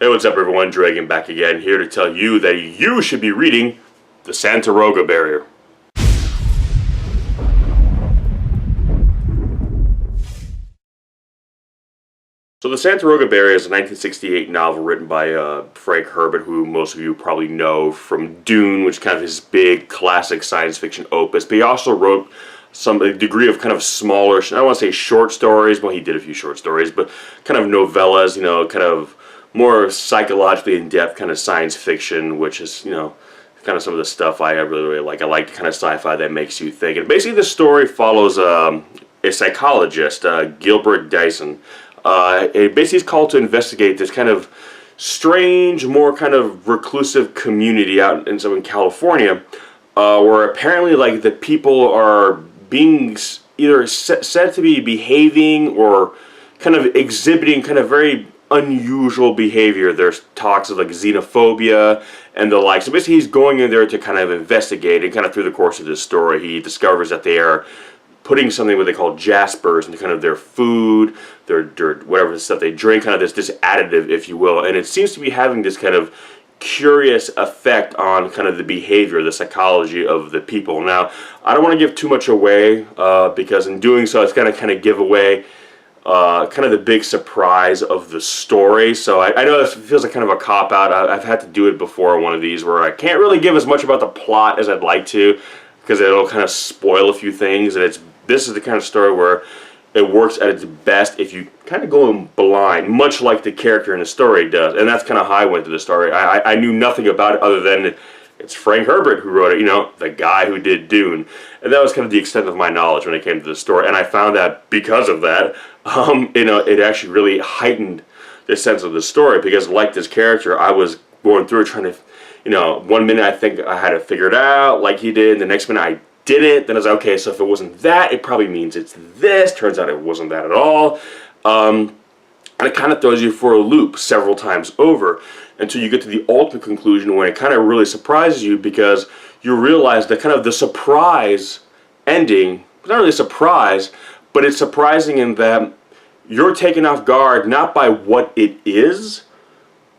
Hey, what's up everyone? Dragon back again, here to tell you that you should be reading the Santaroga Barrier. So the Santaroga Barrier is a 1968 novel written by Frank Herbert, who most of you probably know from Dune, which is kind of his big classic science fiction opus. But he also wrote a degree of kind of smaller, I don't want to say short stories, well he did a few short stories, but kind of novellas, kind of more psychologically in-depth kind of science fiction, which is, kind of some of the stuff I really like. I like kind of sci-fi that makes you think. And basically the story follows a psychologist, Gilbert Dyson. Basically he's called to investigate this kind of strange, more kind of reclusive community out in Southern California, where apparently like the people are being either said to be behaving or kind of exhibiting kind of very unusual behavior. There's talks of like xenophobia and the like. So basically he's going in there to kind of investigate, and kind of through the course of this story he discovers that they are putting something what they call jaspers into kind of their food, their whatever stuff they drink, kind of this additive, if you will. And it seems to be having this kind of curious effect on kind of the behavior, the psychology of the people. Now, I don't want to give too much away because in doing so it's going to kind of give away kind of the big surprise of the story. So I know this feels like kind of a cop-out. I've had to do it before on one of these where I can't really give as much about the plot as I'd like to, because it'll kind of spoil a few things. And this is the kind of story where it works at its best if you kind of go in blind, much like the character in the story does. And that's kind of how I went to the story. I knew nothing about it other than it's Frank Herbert who wrote it, the guy who did Dune. And that was kind of the extent of my knowledge when it came to the story. And I found that because of that, it actually really heightened the sense of the story, because like this character, I was going through it trying to, one minute I think I had it figured out like he did, and the next minute I didn't. Then I was like, okay, so if it wasn't that, it probably means it's this. Turns out it wasn't that at all. And it kind of throws you for a loop several times over until you get to the ultimate conclusion, when it kind of really surprises you, because you realize that kind of the surprise ending, it's not really a surprise, but it's surprising in that you're taken off guard not by what it is,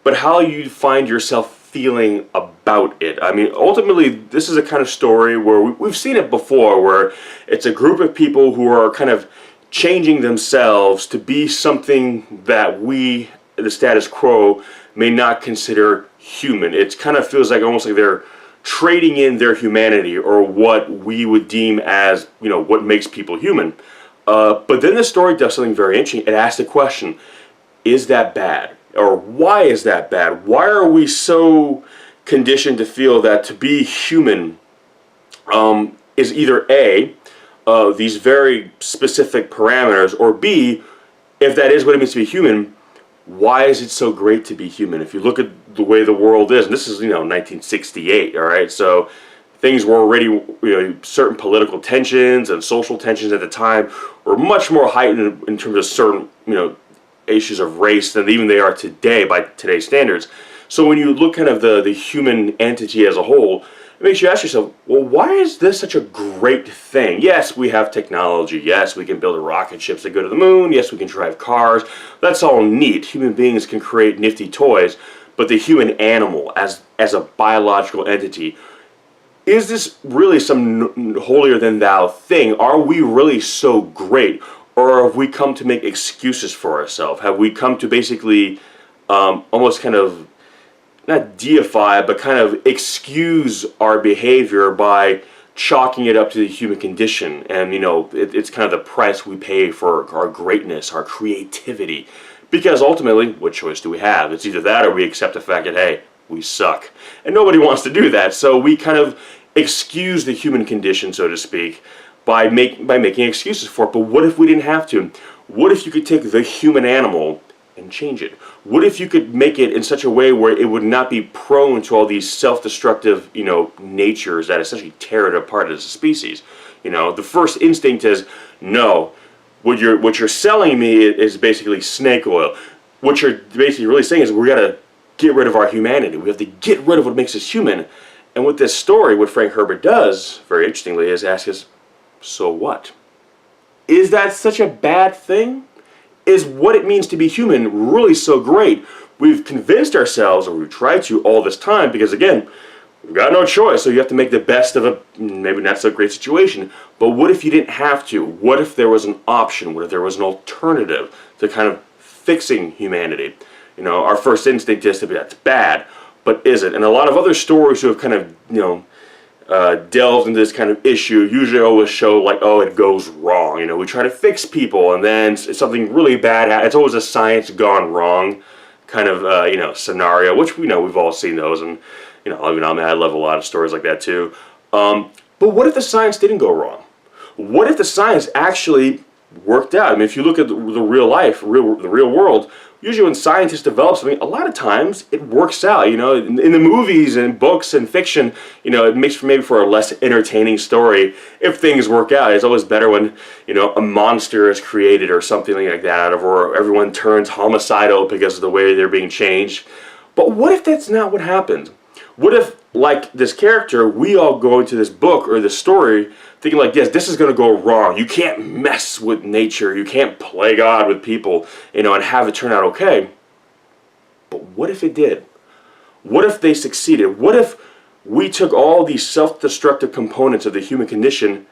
but how you find yourself feeling about it. I mean, ultimately, this is a kind of story where we've seen it before, where it's a group of people who are kind of changing themselves to be something that we, the status quo, may not consider human. It kind of feels like almost like they're trading in their humanity, or what we would deem as, what makes people human. But then the story does something very interesting. It asks the question, is that bad? Or why is that bad? Why are we so conditioned to feel that to be human is either A, these very specific parameters, or B, if that is what it means to be human, why is it so great to be human? If you look at the way the world is, and this is 1968, all right, so things were already, certain political tensions and social tensions at the time were much more heightened in terms of certain, issues of race than even they are today by today's standards. So when you look kind of the human entity as a whole, it makes you ask yourself, well, why is this such a great thing? Yes, we have technology. Yes, we can build rocket ships that go to the moon. Yes, we can drive cars. That's all neat. Human beings can create nifty toys. But the human animal as a biological entity, is this really some holier than thou thing? Are we really so great? Or have we come to make excuses for ourselves? Have we come to basically almost kind of, not deify, but kind of excuse our behavior by chalking it up to the human condition? And it's kind of the price we pay for our greatness, our creativity. Because ultimately, what choice do we have? It's either that or we accept the fact that, hey, we suck. And nobody wants to do that. So we kind of excuse the human condition, so to speak, by making excuses for it. But what if we didn't have to? What if you could take the human animal and change it? What if you could make it in such a way where it would not be prone to all these self-destructive, natures that essentially tear it apart as a species? The first instinct is, no, what you're selling me is basically snake oil. What you're basically really saying is we got to get rid of our humanity. We have to get rid of what makes us human. And with this story, what Frank Herbert does, very interestingly, is ask us, so what? Is that such a bad thing? is what it means to be human really so great? We've convinced ourselves, or we've tried to all this time, because again, we've got no choice, so you have to make the best of a maybe not so great situation. But what if you didn't have to? What if there was an option? What if there was an alternative to kind of fixing humanity? You know, our first instinct is to be, that's bad, but is it? And a lot of other stories who have kind of, you know, delved into this kind of issue usually always show like, oh, it goes wrong. You know, we try to fix people and then something really bad happens. It's always a science gone wrong kind of, you know, scenario, which we know we've all seen those. And, you know, I mean, I love a lot of stories like that too. But what if the science didn't go wrong? What if the science actually worked out? I mean, if you look at the real life, the real world, usually when scientists develop something, a lot of times it works out. You know, in the movies and books and fiction, you know, it makes for maybe for a less entertaining story if things work out. It's always better when, you know, a monster is created or something like that, or everyone turns homicidal because of the way they're being changed. But what if that's not what happened? What if, like this character, we all go into this book or this story thinking like, yes, this is going to go wrong. You can't mess with nature. You can't play God with people, you know, and have it turn out okay. But what if it did? What if they succeeded? What if we took all these self-destructive components of the human condition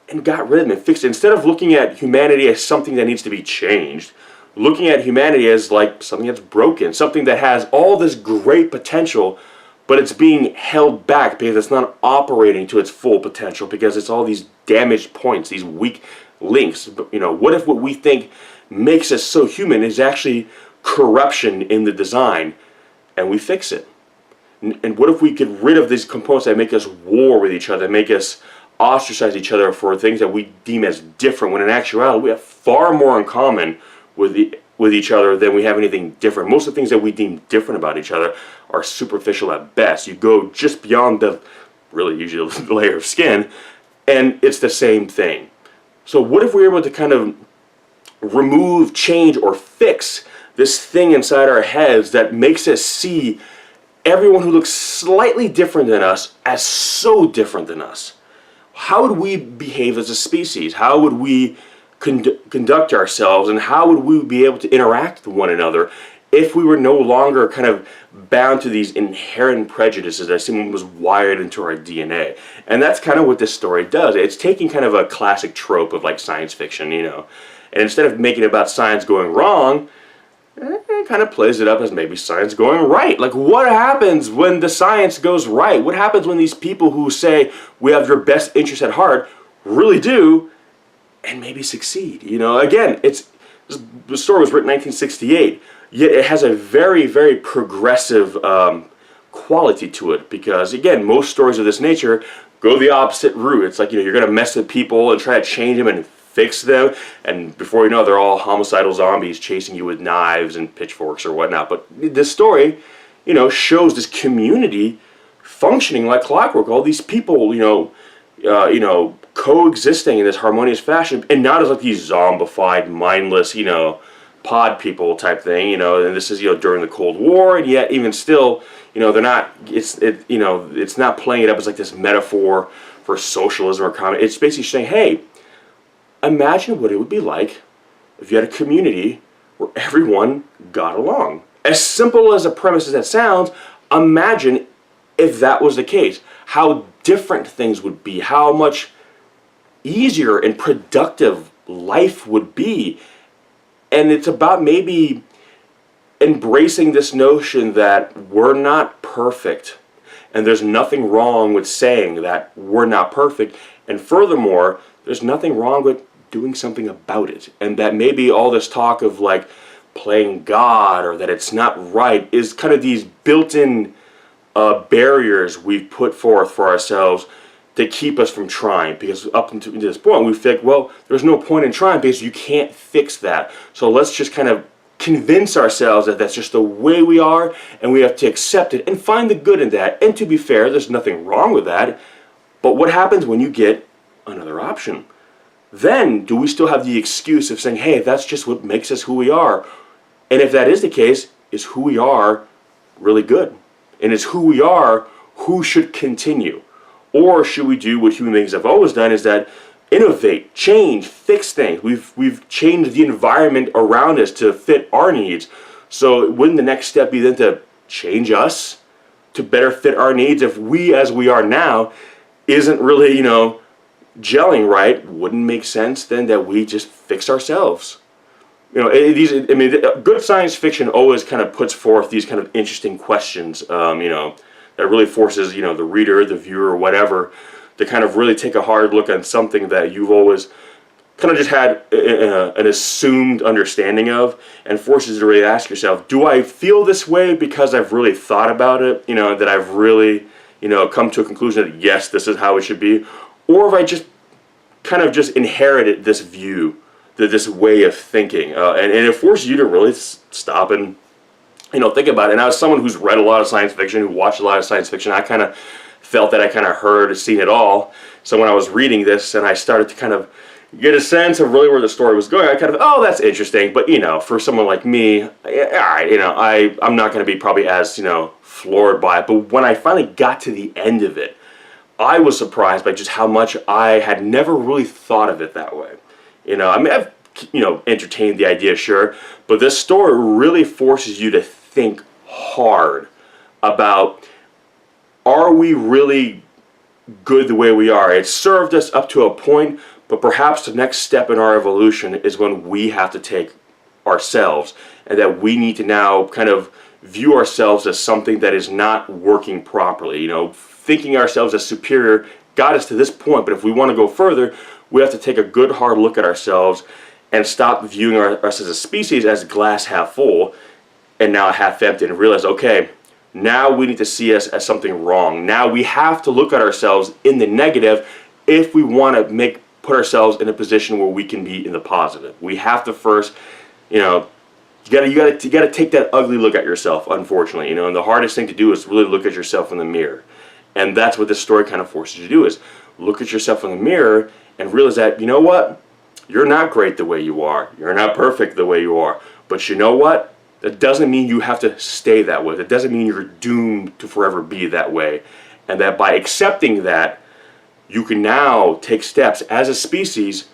and got rid of them and fixed it? Instead of looking at humanity as something that needs to be changed, looking at humanity as like something that's broken, something that has all this great potential, but it's being held back because it's not operating to its full potential, because it's all these damaged points, these weak links. But, you know, what if what we think makes us so human is actually corruption in the design, and we fix it? And what if we get rid of these components that make us war with each other, make us ostracize each other for things that we deem as different, when in actuality we have far more in common with each other than we have anything different. Most of the things that we deem different about each other are superficial at best. You go just beyond the really usually the layer of skin, and it's the same thing. So what if we were able to kind of remove, change, or fix this thing inside our heads that makes us see everyone who looks slightly different than us as so different than us? How would we behave as a species? How would we conduct ourselves, and how would we be able to interact with one another if we were no longer kind of bound to these inherent prejudices that seem was wired into our DNA? And that's kind of what this story does. It's taking kind of a classic trope of like science fiction, you know, and instead of making it about science going wrong, it kind of plays it up as maybe science going right. Like, what happens when the science goes right? What happens when these people who say we have your best interest at heart really do and maybe succeed? You know, again, the story was written in 1968, yet it has a very, very progressive quality to it, because again, most stories of this nature go the opposite route. It's like, you know, you're going to mess with people and try to change them and fix them, and before you know, they're all homicidal zombies chasing you with knives and pitchforks or whatnot. But this story, you know, shows this community functioning like clockwork. All these people, you know, coexisting in this harmonious fashion, and not as like these zombified, mindless, you know, pod people type thing, you know. And this is, you know, during the Cold War, and yet even still, you know, they're not. You know, it's not playing it up as like this metaphor for socialism or communism. It's basically saying, hey, imagine what it would be like if you had a community where everyone got along. As simple as a premise as that sounds, imagine if that was the case. How different things would be, how much easier and productive life would be. And it's about maybe embracing this notion that we're not perfect, and there's nothing wrong with saying that we're not perfect, and furthermore, there's nothing wrong with doing something about it, and that maybe all this talk of like playing God or that it's not right is kind of these built-in barriers we've put forth for ourselves to keep us from trying, because up until this point we think, well, there's no point in trying because you can't fix that, so let's just kind of convince ourselves that that's just the way we are, and we have to accept it and find the good in that. And to be fair, there's nothing wrong with that, but what happens when you get another option? Then do we still have the excuse of saying, hey, that's just what makes us who we are? And if that is the case, is who we are really good? And is who we are who should continue? Or should we do what human beings have always done, is that innovate, change, fix things. We've changed the environment around us to fit our needs. So wouldn't the next step be then to change us to better fit our needs? If we, as we are now, isn't really, gelling right, wouldn't it make sense then that we just fix ourselves? Good science fiction always kind of puts forth these kind of interesting questions, that really forces, the reader, the viewer, whatever, to kind of really take a hard look at something that you've always kind of just had an assumed understanding of, and forces you to really ask yourself, do I feel this way because I've really thought about it, that I've really, come to a conclusion that yes, this is how it should be, or have I just kind of just inherited this view, this way of thinking, and it forces you to really stop and think about it. And as someone who's read a lot of science fiction, who watched a lot of science fiction, I kind of felt that I kind of heard, seen it all. So when I was reading this and I started to kind of get a sense of really where the story was going, I kind of, oh, that's interesting. But for someone like me, all right, I'm not going to be probably as floored by it. But when I finally got to the end of it, I was surprised by just how much I had never really thought of it that way. I've entertained the idea, sure, but this story really forces you to think hard about, are we really good the way we are? It served us up to a point, but perhaps the next step in our evolution is when we have to take ourselves, and that we need to now kind of view ourselves as something that is not working properly. Thinking ourselves as superior got us to this point, but if we want to go further, we have to take a good hard look at ourselves and stop viewing us as a species as glass half full and now half empty, and realize, okay, now we need to see us as something wrong. Now we have to look at ourselves in the negative if we want to put ourselves in a position where we can be in the positive. We have to first, you gotta take that ugly look at yourself, unfortunately, and the hardest thing to do is really look at yourself in the mirror. And that's what this story kind of forces you to do, is look at yourself in the mirror and realize that, what? You're not great the way you are. You're not perfect the way you are. But you know what? That doesn't mean you have to stay that way. That doesn't mean you're doomed to forever be that way. And that by accepting that, you can now take steps as a species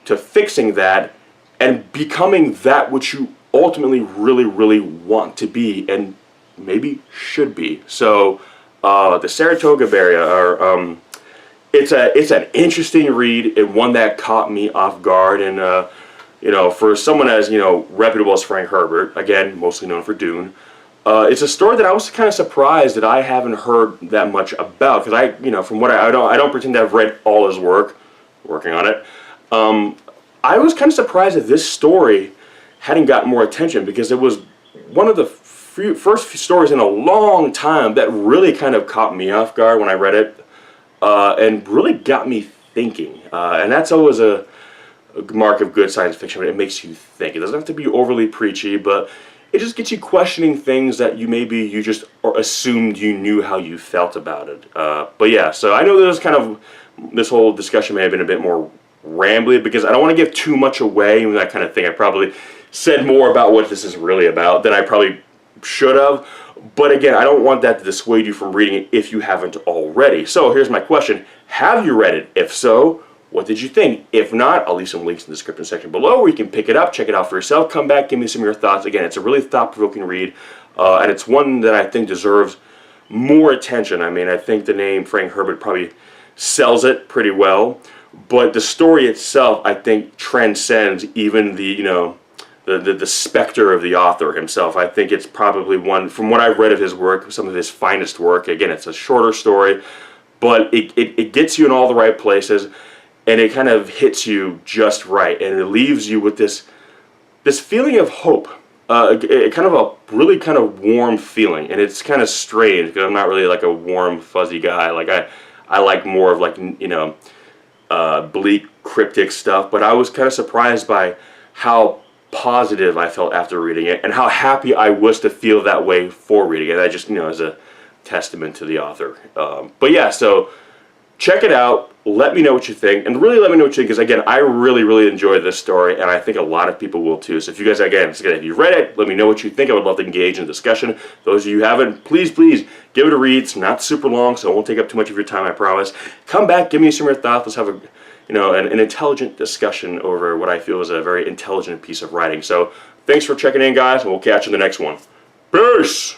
to fixing that and becoming that which you ultimately really, really want to be and maybe should be. So the Saratoga Barrier, it's an interesting read, and one that caught me off guard. And for someone as reputable as Frank Herbert, again mostly known for Dune, it's a story that I was kind of surprised that I haven't heard that much about, because from what I don't pretend to have read all his work, working on it. I was kind of surprised that this story hadn't gotten more attention, because it was one of the first stories in a long time that really kind of caught me off guard when I read it, and really got me thinking. And that's always a mark of good science fiction, but it makes you think. It doesn't have to be overly preachy, but it just gets you questioning things that you just assumed you knew how you felt about it. But yeah, so I know this whole discussion may have been a bit more rambly, because I don't want to give too much away and that kind of thing. I probably said more about what this is really about than I probably should have. But again, I don't want that to dissuade you from reading it if you haven't already. So here's my question. Have you read it? If so, what did you think? If not, I'll leave some links in the description section below where you can pick it up, check it out for yourself, come back, give me some of your thoughts. Again, it's a really thought-provoking read, and it's one that I think deserves more attention. I think the name Frank Herbert probably sells it pretty well, but the story itself, I think, transcends even the specter of the author himself. I think it's probably one, from what I've read of his work, some of his finest work. Again, it's a shorter story, but it gets you in all the right places, and it kind of hits you just right, and it leaves you with this feeling of hope, kind of a really kind of warm feeling. And it's kind of strange, because I'm not really like a warm, fuzzy guy. Like I like more of like bleak, cryptic stuff. But I was kind of surprised by how positive I felt after reading it, and how happy I was to feel that way for reading it. I just as a testament to the author. But yeah, so check it out. Let me know what you think, and really let me know what you think, because again, I really, really enjoyed this story, and I think a lot of people will too. So if you guys, again, if you read it, let me know what you think. I would love to engage in the discussion. Those of you who haven't, please give it a read. It's not super long, so it won't take up too much of your time, I promise. Come back, give me some of your thoughts. Let's have a an intelligent discussion over what I feel is a very intelligent piece of writing. So thanks for checking in, guys, and we'll catch you in the next one. Peace!